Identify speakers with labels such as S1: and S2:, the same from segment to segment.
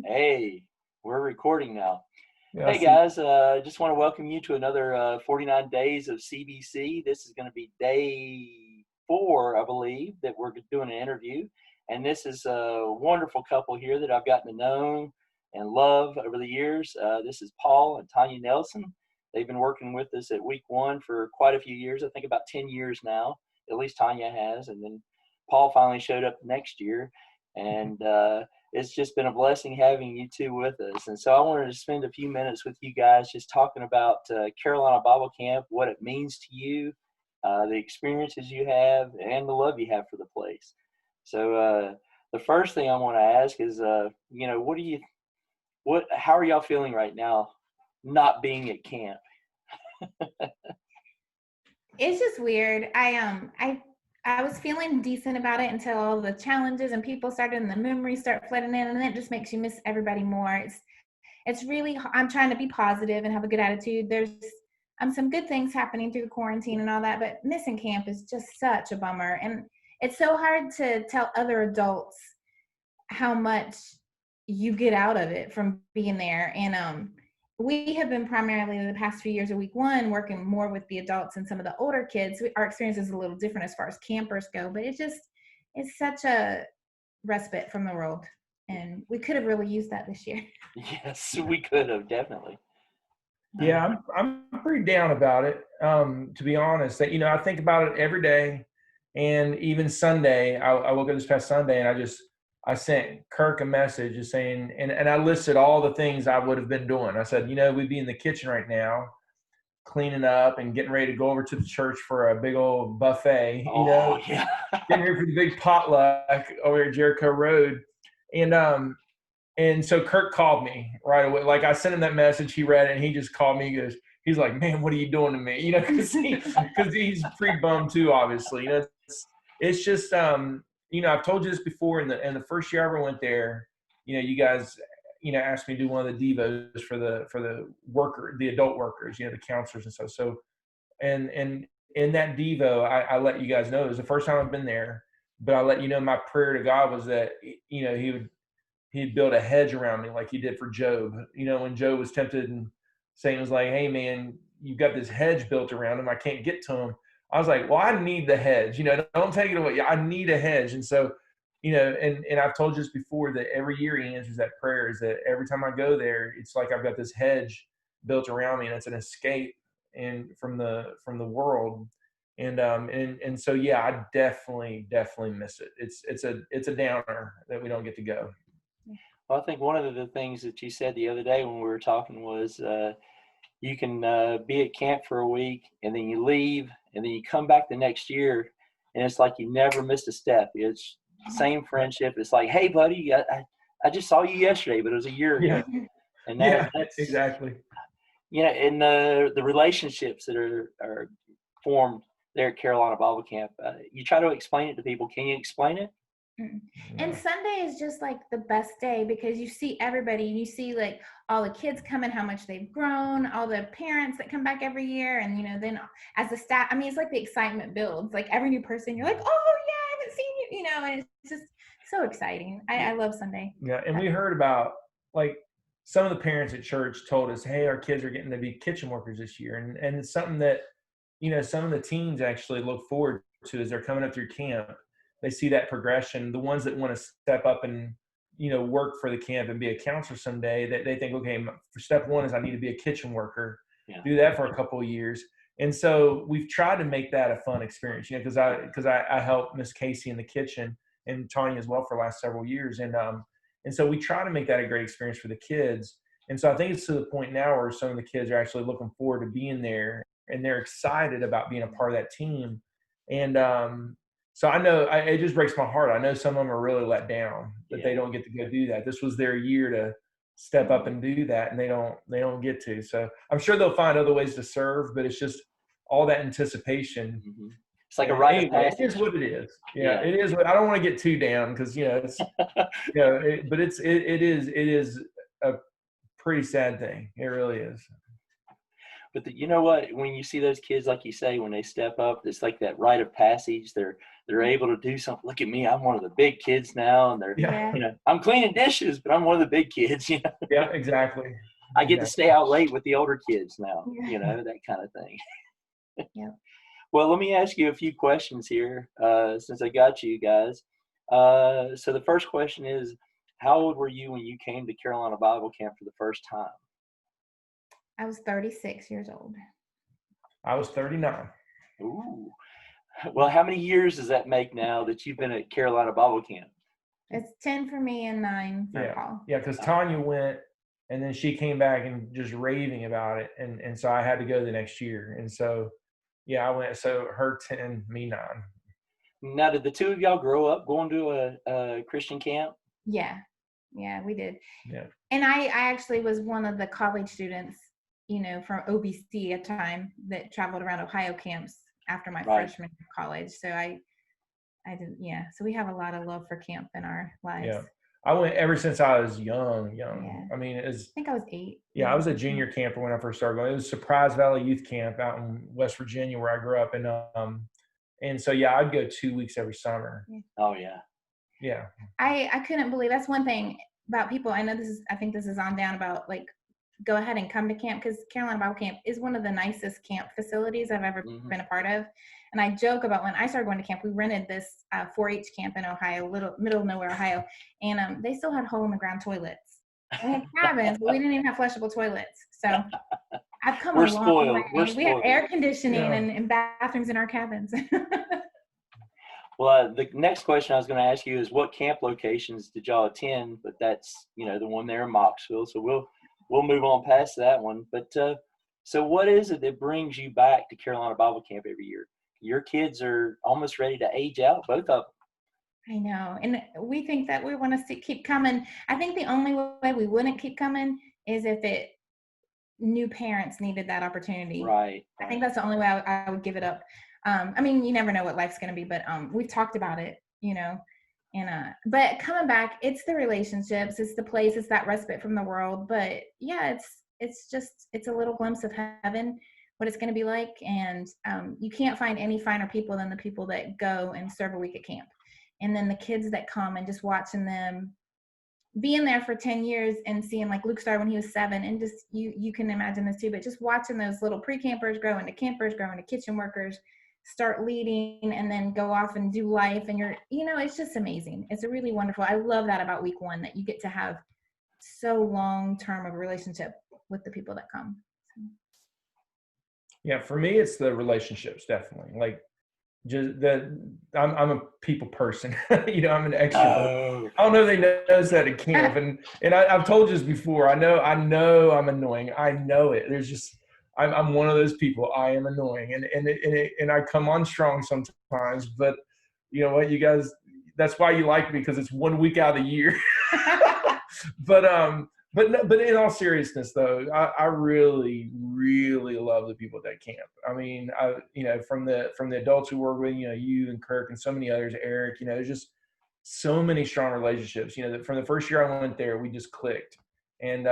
S1: Hey, we're recording now.
S2: Yeah, I
S1: Hey
S2: see.
S1: guys, just want to welcome you to another 49 days of CBC. This is going to be day 4, I believe, that we're doing an interview. And this is a wonderful couple here that I've gotten to know and love over the years. This is Paul and Tonya Nelson. They've been working with us at week 1 for quite a few years, I think about 10 years now. At least Tonya has. And then Paul finally showed up next year. And it's just been a blessing having you two with us. And so I wanted to spend a few minutes with you guys just talking about Carolina Bible Camp, what it means to you, the experiences you have, and the love you have for the place. So the first thing I want to ask is, how are y'all feeling right now, not being at camp?
S3: It's just weird. I was feeling decent about it until all the challenges and people started and the memories start flooding in, and then it just makes you miss everybody more. It's really, I'm trying to be positive and have a good attitude. There's some good things happening through the quarantine and all that, but missing camp is just such a bummer. And it's so hard to tell other adults how much you get out of it from being there. And we have been primarily the past few years of week 1 working more with the adults and some of the older kids. Our experience is a little different as far as campers go, but it's such a respite from the world, and we could have really used that this year.
S1: Yes, we could have, definitely.
S2: Yeah, I'm pretty down about it. To be honest, that I think about it every day, and even Sunday. I woke up this past Sunday, and I sent Kirk a message just saying, and I listed all the things I would have been doing. I said, we'd be in the kitchen right now, cleaning up and getting ready to go over to the church for a big old buffet.
S1: Oh, yeah.
S2: Getting here for the big potluck over at Jericho Road, and so Kirk called me right away. Like, I sent him that message, he read it, and he just called me. He's like, "Man, what are you doing to me?" Because he's pretty bummed too, obviously. It's just I've told you this before. In the first year I ever went there, you guys asked me to do one of the devos for the adult workers, the counselors and stuff. So and in that devo, I let you guys know it was the first time I've been there, but I let my prayer to God was that he'd build a hedge around me like he did for Job. When Job was tempted and Satan was like, "Hey man, you've got this hedge built around him. I can't get to him." I was like, "Well, I need the hedge. Don't take it away. I need a hedge." And so, and I've told you this before, that every year he answers that prayer. Is that every time I go there, it's like I've got this hedge built around me, and it's an escape and from the world. And so yeah, I definitely miss it. It's a downer that we don't get to go.
S1: Well, I think one of the things that you said the other day when we were talking was you can be at camp for a week and then you leave and then you come back the next year and it's like you never missed a step. It's same friendship. It's like, "Hey, buddy, I just saw you yesterday, but it was a year ago."
S2: Yeah.
S1: And
S2: Yeah,
S1: that's
S2: exactly.
S1: and the relationships that are formed there at Carolina Bible Camp. You try to explain it to people. Can you explain it?
S3: Mm. And Sunday is just like the best day because you see everybody. You see like all the kids coming, how much they've grown, all the parents that come back every year. And, then as the staff, I mean, it's like the excitement builds. Like every new person, you're like, "Oh, yeah, I haven't seen you," and it's just so exciting. I love Sunday.
S2: Yeah, and we heard about, like, some of the parents at church told us, "Hey, our kids are getting to be kitchen workers this year," and it's something that some of the teens actually look forward to as they're coming up through camp. They see that progression. The ones that want to step up and work for the camp and be a counselor someday, that they think, okay, for step 1 is I need to be a kitchen worker.
S1: Yeah.
S2: Do that for a couple of years. And so we've tried to make that a fun experience, because I helped Miss Casey in the kitchen and Tonya as well for the last several years. And so we try to make that a great experience for the kids. And so I think it's to the point now where some of the kids are actually looking forward to being there and they're excited about being a part of that team. And so I know it just breaks my heart. I know some of them are really let down that they don't get to go do that. This was their year to step up and do that, and they don't get to. So I'm sure they'll find other ways to serve, but it's just all that anticipation.
S1: Mm-hmm. It's like a rite of passage.
S2: It is what it is. Yeah, it is. I don't want to get too down because it's but it is a pretty sad thing. It really is.
S1: But you know what? When you see those kids, like you say, when they step up, it's like that rite of passage. They're they're able to do something. Look at me, I'm one of the big kids now, and they're,
S2: Yeah.
S1: you know, I'm cleaning dishes, but I'm one of the big kids. You know,
S2: Yeah, exactly.
S1: I get to stay out late with the older kids now.
S3: Yeah.
S1: You know, that kind of thing.
S3: Yep.
S1: Well, let me ask you a few questions here, since I got you guys. So the first question is, how old were you when you came to Carolina Bible Camp for the first time?
S3: I was 36 years old.
S2: I was 39.
S1: Ooh. Well, how many years does that make now that you've been at Carolina Bible Camp?
S3: It's 10 for me and 9 for Paul.
S2: Yeah, because Tonya went, and then she came back and just raving about it, and so I had to go the next year, and so yeah, I went. So her 10, me 9.
S1: Now, did the two of y'all grow up going to a Christian camp?
S3: Yeah, we did.
S2: Yeah.
S3: And I actually was one of the college students, you know, from OBC at the time that traveled around Ohio camps after my freshman year of college. So I did, yeah. So we have a lot of love for camp in our lives.
S2: Yeah. I went ever since I was young.
S3: Yeah.
S2: I mean,
S3: I think I was 8.
S2: Yeah, I was a junior camper when I first started going. It was Surprise Valley Youth Camp out in West Virginia where I grew up. And so, yeah, I'd go 2 weeks every summer.
S3: Yeah.
S1: Oh, yeah.
S2: Yeah.
S3: I couldn't believe, that's one thing about people. I know I think this is on down about like, go ahead and come to camp, because Carolina Bible Camp is one of the nicest camp facilities I've ever been a part of. And I joke about when I started going to camp, we rented this 4-H camp in Ohio, middle of nowhere, Ohio, and they still had hole in the ground toilets. We had cabins, but we didn't even have flushable toilets. So I've come
S1: We're
S3: a long
S1: spoiled.
S3: way.
S1: We're
S3: We
S1: spoiled.
S3: have air conditioning and bathrooms in our cabins.
S1: Well, the next question I was going to ask you is, what camp locations did y'all attend? But that's, you know, the one there in Moxville. So we'll move on past that one. But so what is it that brings you back to Carolina Bible Camp every year? Your kids are almost ready to age out, both of them.
S3: I know. And we think that we want to keep coming. I think the only way we wouldn't keep coming is if new parents needed that opportunity.
S1: Right.
S3: I think that's the only way I would give it up. I mean, you never know what life's going to be, but we've talked about it, you know, and but coming back, it's the relationships, it's the place, it's that respite from the world. But yeah, it's a little glimpse of heaven, what it's going to be like. And you can't find any finer people than the people that go and serve a week at camp. And then the kids that come, and just watching them being there for 10 years and seeing like Luke started when he was 7, and just you can imagine this too, but just watching those little pre-campers grow into campers, grow into kitchen workers, start leading, and then go off and do life. And it's just amazing. It's a really wonderful. I love that about week 1, that you get to have so long-term of a relationship with the people that come.
S2: Yeah, for me, it's the relationships, definitely. Like, just that I'm a people person. You know, I'm an extrovert. I don't know if they notice that at camp, and I've told you this before. I know I'm annoying. I know it. There's just I'm one of those people. I am annoying, and I come on strong sometimes. But you know what, you guys, that's why you like me, because it's 1 week out of the year. But in all seriousness, though, I really, really love the people at that camp. I mean, from the adults who work with, you and Kirk and so many others, Eric, there's just so many strong relationships. That from the first year I went there, we just clicked, and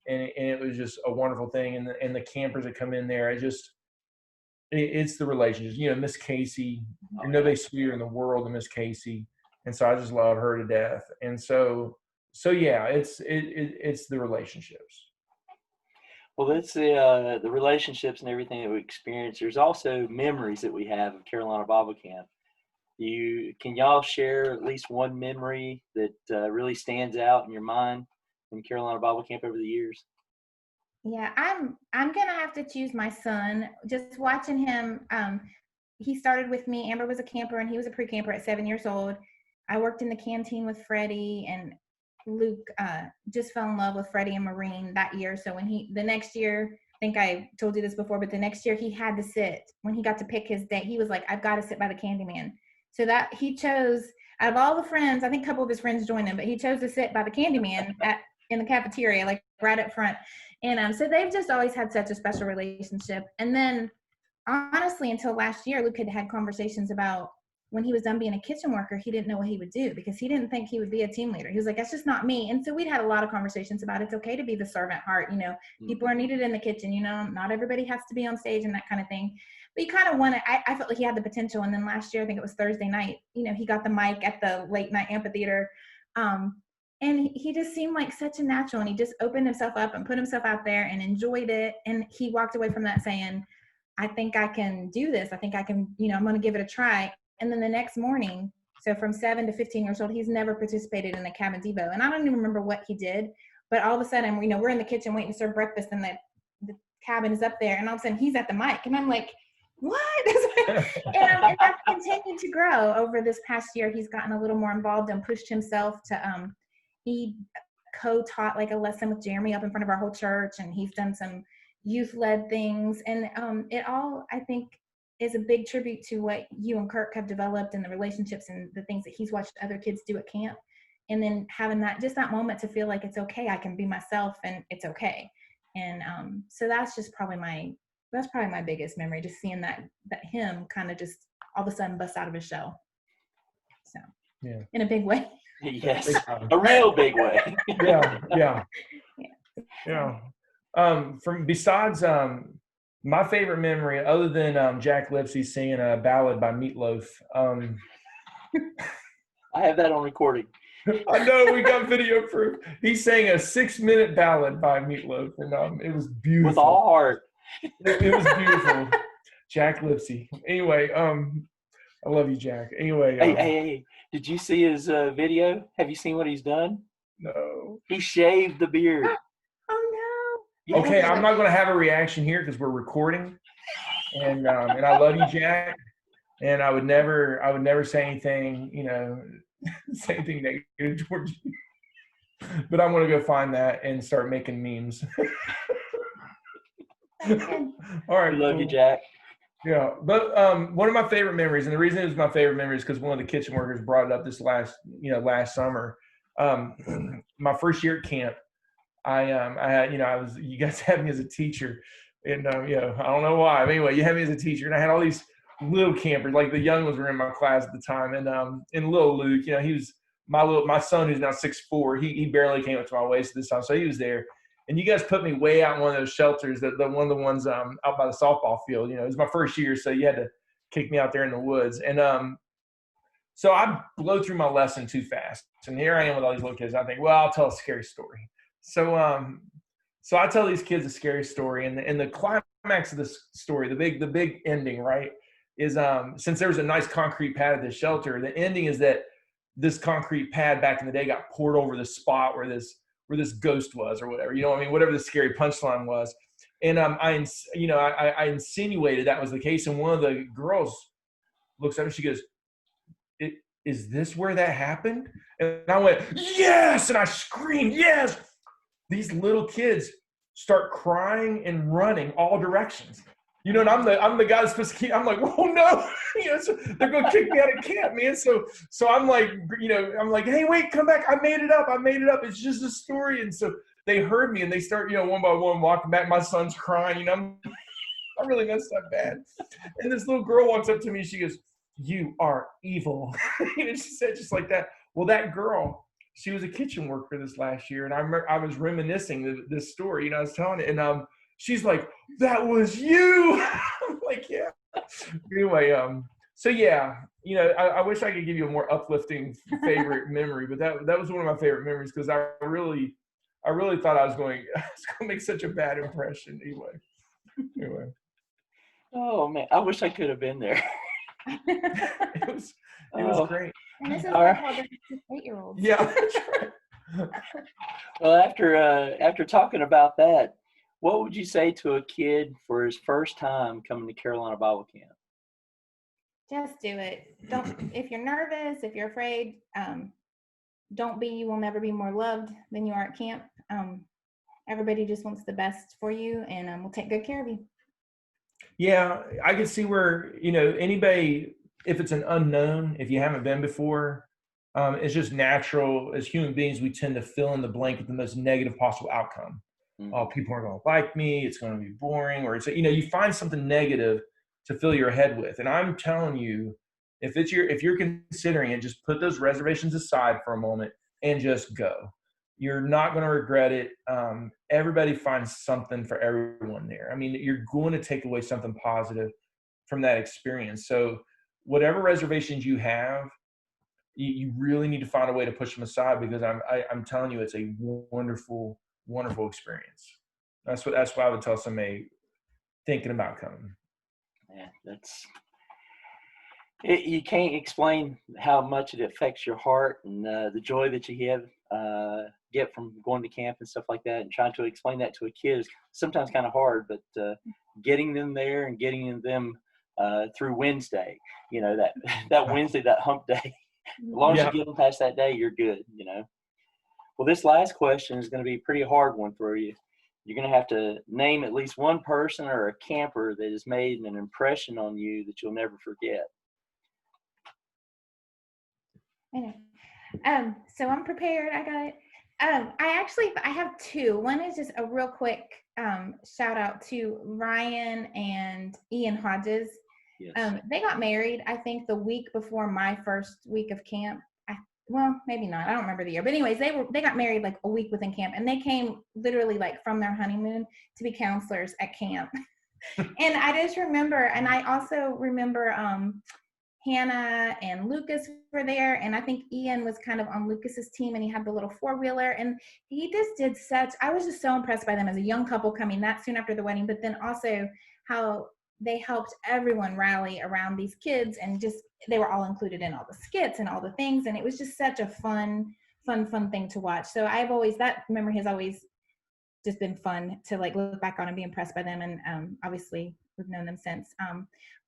S2: it was just a wonderful thing. And the campers that come in there, it's the relationships. Miss Casey, nobody's sweeter in the world than Miss Casey, and so I just love her to death. And so yeah, it's the relationships.
S1: Well, it's the relationships and everything that we experience. There's also memories that we have of Carolina Bible Camp. Can y'all share at least one memory that really stands out in your mind from Carolina Bible Camp over the years?
S3: Yeah, I'm gonna have to choose my son. Just watching him, he started with me. Amber was a camper, and he was a pre-camper at 7 years old. I worked in the canteen with Freddie, and Luke just fell in love with Freddie and Maureen that year. So the next year, I think I told you this before, but the next year he had to sit. When he got to pick his day, he was like, I've got to sit by the Candyman. So that he chose, out of all the friends, I think a couple of his friends joined him, but he chose to sit by the Candyman in the cafeteria, like right up front. And so they've just always had such a special relationship. And then honestly, until last year, Luke had conversations about, when he was done being a kitchen worker, he didn't know what he would do, because he didn't think he would be a team leader. He was like, that's just not me. And so we'd had a lot of conversations about, it's okay to be the servant heart. People are needed in the kitchen, not everybody has to be on stage and that kind of thing. But you kind of want to, I felt like he had the potential. And then last year, I think it was Thursday night, he got the mic at the late night amphitheater. And he just seemed like such a natural, and he just opened himself up and put himself out there and enjoyed it. And he walked away from that saying, I think I can do this. I think I can, I'm going to give it a try. And then the next morning, so from 7 to 15 years old, he's never participated in a cabin Devo. And I don't even remember what he did, but all of a sudden, we're in the kitchen waiting to serve breakfast, and the cabin is up there, and all of a sudden he's at the mic. And I'm like, what? and that's continued to grow over this past year. He's gotten a little more involved and pushed himself to, he co-taught like a lesson with Jeremy up in front of our whole church, and he's done some youth-led things. And it all, I think, is a big tribute to what you and Kirk have developed, and the relationships and the things that he's watched other kids do at camp. And then having that moment to feel like it's okay, I can be myself and it's okay. And so that's probably my biggest memory, just seeing that him kind of just all of a sudden bust out of his shell. So
S2: yeah,
S3: in a big way.
S1: Yes, a real big way.
S2: Yeah. From besides my favorite memory, other than Jack Lipsy singing a ballad by Meatloaf.
S1: I have that on recording.
S2: I know, we got video proof. He sang a 6-minute ballad by Meatloaf, and it was beautiful.
S1: With all heart.
S2: It was beautiful. Jack Lipsy. Anyway, I love you, Jack. Anyway.
S1: Hey, did you see his video? Have you seen what he's done?
S2: No.
S1: He shaved the beard.
S3: Oh, no.
S2: Okay, yes. I'm not going to have a reaction here because we're recording. And I love you, Jack. And I would never say anything, say anything negative towards you. But I'm going to go find that and start making memes. All right.
S1: Love you, Jack.
S2: Yeah, but one of my favorite memories, and the reason it was my favorite memory is because one of the kitchen workers brought it up this last summer. My first year at camp, I had, you guys had me as a teacher, and I don't know why, but anyway, you had me as a teacher, and I had all these little campers, like the young ones were in my class at the time, and little Luke, he was my son who's now 6'4", he barely came up to my waist at this time, so he was there. And you guys put me way out in one of those shelters, one of the ones out by the softball field. It was my first year, so you had to kick me out there in the woods. And so I blow through my lesson too fast. And here I am with all these little kids. I think, well, I'll tell a scary story. So I tell these kids a scary story, and the climax of this story, the big ending, right, is since there was a nice concrete pad at this shelter, the ending is that this concrete pad back in the day got poured over the spot where this ghost was, or whatever, whatever the scary punchline was. And I insinuated that was the case. And one of the girls looks at me, she goes, is this where that happened? And I went, yes. And I screamed, yes. These little kids start crying and running all directions. And I'm the guy that's supposed to keep, I'm like, oh no, so they're going to kick me out of camp, man. So I'm like, I'm like, hey, wait, come back. I made it up. It's just a story. And so they heard me, and they start, one by one walking back. My son's crying, I really messed up bad. And this little girl walks up to me. She goes, you are evil. She said just like that. Well, that girl, she was a kitchen worker this last year. And I remember I was reminiscing this story, I was telling it. And she's like, that was you. I'm like, yeah. Anyway, so yeah, I wish I could give you a more uplifting favorite memory, but that was one of my favorite memories because I really thought I was going to make such a bad impression. Anyway.
S1: Oh man, I wish I could have been there.
S2: It was great.
S3: And this is what called the 8-year-olds.
S2: Yeah, that's right.
S1: Well, after talking about that, what would you say to a kid for his first time coming to Carolina Bible Camp?
S3: Just do it. If you're nervous, if you're afraid, don't be. You will never be more loved than you are at camp. Everybody just wants the best for you, and will take good care of you.
S2: Yeah, I can see where, anybody, if it's an unknown, if you haven't been before, it's just natural. As human beings, we tend to fill in the blank with the most negative possible outcome. Mm-hmm. Oh, people aren't going to like me. It's going to be boring. Or it's, you find something negative to fill your head with. And I'm telling you, if you're considering it, just put those reservations aside for a moment and just go. You're not going to regret it. Everybody finds something for everyone there. I mean, you're going to take away something positive from that experience. So whatever reservations you have, you really need to find a way to push them aside, because I'm telling you, it's a wonderful, wonderful experience. That's why I would tell somebody thinking about coming.
S1: Yeah, you can't explain how much it affects your heart and the joy that you get from going to camp and stuff like that. And trying to explain that to a kid is sometimes kind of hard, but getting them there and getting them through Wednesday, that Wednesday, that hump day, as long as you get them past that day, you're good, Well, this last question is going to be a pretty hard one for you. You're going to have to name at least one person or a camper that has made an impression on you that you'll never forget.
S3: I know. So I'm prepared. I got it. I have two. One is just a real quick shout out to Ryan and Ian Hodges. Yes. They got married, I think, the week before my first week of camp. Well, maybe not. I don't remember the year. But anyways, they got married like a week within camp, and they came literally like from their honeymoon to be counselors at camp. And I just remember, and I also remember Hannah and Lucas were there, and I think Ian was kind of on Lucas's team, and he had the little four-wheeler, and he just did I was just so impressed by them as a young couple coming that soon after the wedding, but then also how they helped everyone rally around these kids, and just they were all included in all the skits and all the things, and it was just such a fun thing to watch. So that memory has always just been fun to like look back on and be impressed by them, and obviously we've known them since.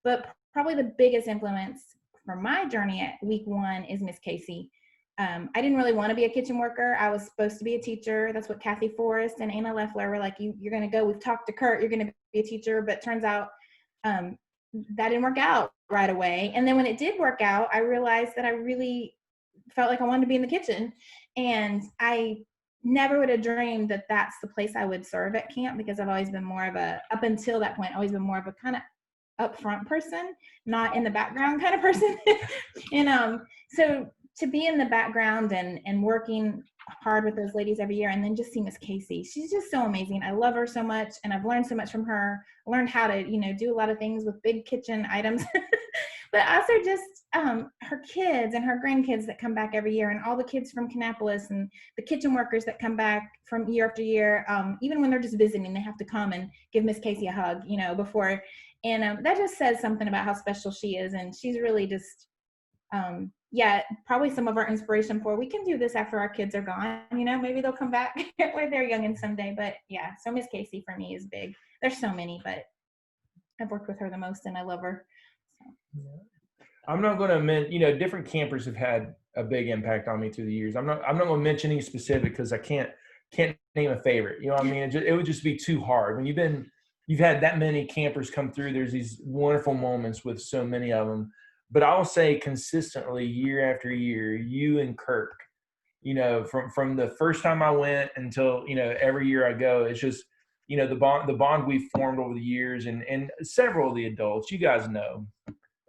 S3: But probably the biggest influence for my journey at week one is Miss Casey. I didn't really want to be a kitchen worker. I was supposed to be a teacher. That's what Kathy Forrest and Anna Leffler were like, you're going to go. We've talked to Kurt. You're going to be a teacher. But turns out that didn't work out right away. And then when it did work out, I realized that I really felt like I wanted to be in the kitchen. And I never would have dreamed that that's the place I would serve at camp, because I've always been more of up until that point, always been more of a kind of upfront person, not in the background kind of person. And so to be in the background and working hard with those ladies every year, and then just see Miss Casey, she's just so amazing. I love her so much, and I've learned so much from her. I learned how to do a lot of things with big kitchen items. But also just her kids and her grandkids that come back every year, and all the kids from Kannapolis, and the kitchen workers that come back from year after year. Even when they're just visiting, they have to come and give Miss Casey a hug, before. And that just says something about how special she is. And she's really just, probably some of our inspiration for, we can do this after our kids are gone. Maybe they'll come back when they're young and someday. But yeah, so Miss Casey for me is big. There's so many, but I've worked with her the most, and I love her. So.
S2: I'm not going to mention, different campers have had a big impact on me through the years. I'm not going to mention any specific, because I can't name a favorite. You know what I mean? It would just be too hard. When you've had that many campers come through, there's these wonderful moments with so many of them. But I will say consistently, year after year, you and Kirk, from the first time I went until, every year I go, it's just, the bond we've formed over the years, and several of the adults, you guys know.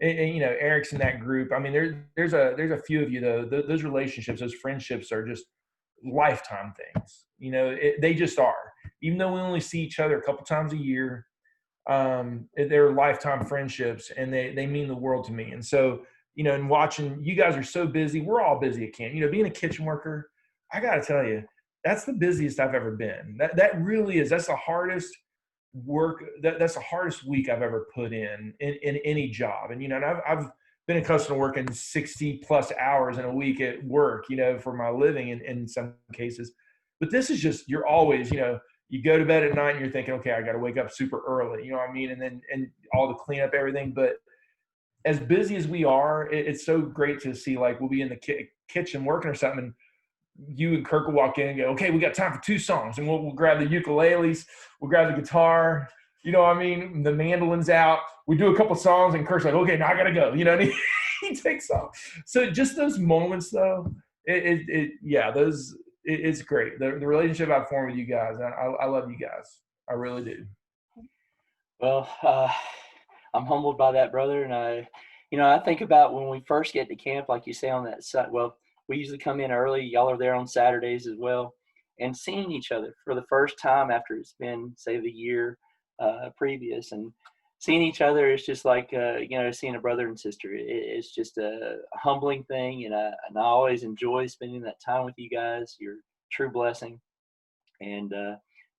S2: And Eric's in that group. I mean, there's a few of you, though. Those relationships, those friendships are just lifetime things. They just are. Even though we only see each other a couple times a year, they're lifetime friendships, and they mean the world to me. And so, and watching, you guys are so busy. We're all busy at camp. Being a kitchen worker, I got to tell you, that's the busiest I've ever been. That really is. That's the hardest work. That's the hardest week I've ever put in any job. And, and I've been accustomed to working 60 plus hours in a week at work, for my living in some cases. But this is just, you're always, you go to bed at night and you're thinking, okay, I got to wake up super early, you know what I mean? And all the clean up everything. But as busy as we are, it's so great to see, like, we'll be in the kitchen working or something, and you and Kirk will walk in and go, okay, we got time for 2 songs. And we'll grab the ukuleles, we'll grab the guitar, you know what I mean? The mandolin's out. We do a couple songs, and Kirk's like, okay, now I got to go. And he takes off. So just those moments, though, it's great. The relationship I've formed with you guys, I love you guys. I really do.
S1: Well, I'm humbled by that, brother. And I think about when we first get to camp, like you say on that side. Well, we usually come in early. Y'all are there on Saturdays as well, and seeing each other for the first time after it's been, say, the year previous, and seeing each other is just like seeing a brother and sister. It's just a humbling thing, and I always enjoy spending that time with you guys. You're a true blessing, and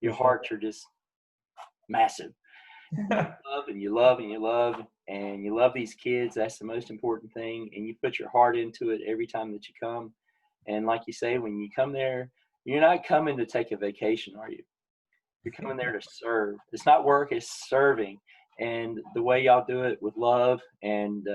S1: your hearts are just massive. Love and you love and you love and you love these kids. That's the most important thing, and you put your heart into it every time that you come. And like you say, when you come there, you're not coming to take a vacation, are you? You're coming there to serve. It's not work, it's serving. And the way y'all do it with love, and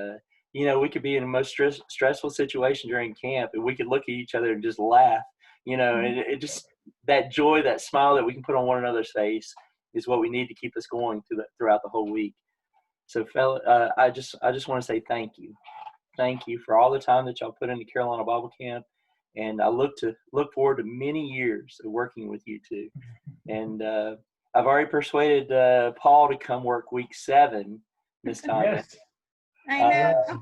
S1: we could be in the most stressful situation during camp, and we could look at each other and just laugh. And it just, that joy, that smile that we can put on one another's face is what we need to keep us going throughout the whole week. So, fella, I just want to say thank you for all the time that y'all put into Carolina Bible Camp, and I look forward to many years of working with you two. And I've already persuaded Paul to come work week 7, Miss Tonya.
S2: Yes.
S3: I know.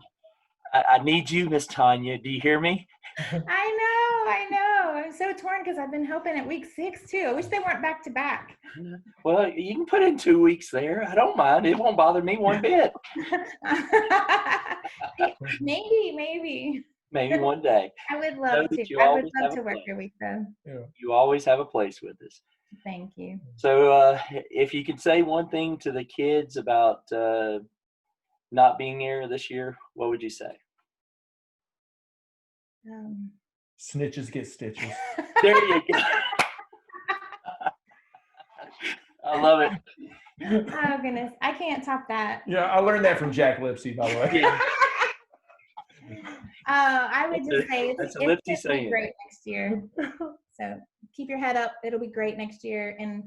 S1: I need you, Miss Tonya. Do you hear me?
S3: I know. I'm so torn because I've been hoping at week 6 too. I wish they weren't back to back.
S1: Well, you can put in 2 weeks there. I don't mind. It won't bother me one bit.
S3: Maybe.
S1: Maybe one day.
S3: I would love to. I would love to work your week though.
S1: Yeah. You always have a place with us.
S3: Thank you.
S1: So if you could say one thing to the kids about not being here this year, what would you say?
S2: Snitches get stitches.
S1: There you go. I love it.
S3: Oh goodness, I can't top that.
S2: Yeah, I learned that from Jack Lipsy, by the way.
S1: Yeah.
S3: I would just say
S1: it's
S3: be great next year. So keep your head up. It'll be great next year, and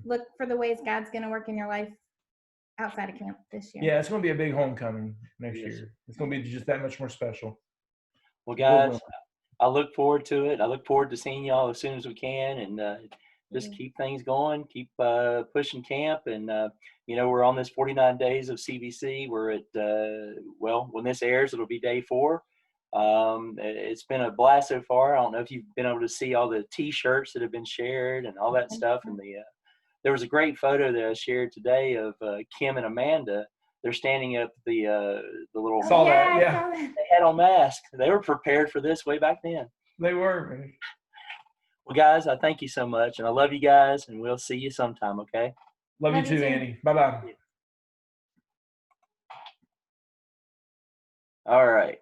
S3: look for the ways God's going to work in your life outside of camp this year.
S2: Yeah, it's going to be a big homecoming next year. It's going to be just that much more special.
S1: Well, guys, I look forward to it. I look forward to seeing y'all as soon as we can, and just keep things going, keep pushing camp. And, we're on this 49 days of CBC. We're at, when this airs, it'll be day 4. It's been a blast so far. I don't know if you've been able to see all the T-shirts that have been shared and all that stuff. And there was a great photo that I shared today of Kim and Amanda. They're standing up the little.
S2: Saw that,
S1: They had on masks. They were prepared for this way back then.
S2: They were, man.
S1: Well, guys, I thank you so much, and I love you guys, and we'll see you sometime. Okay.
S2: Love you too, Andy. Bye-bye.
S1: All right.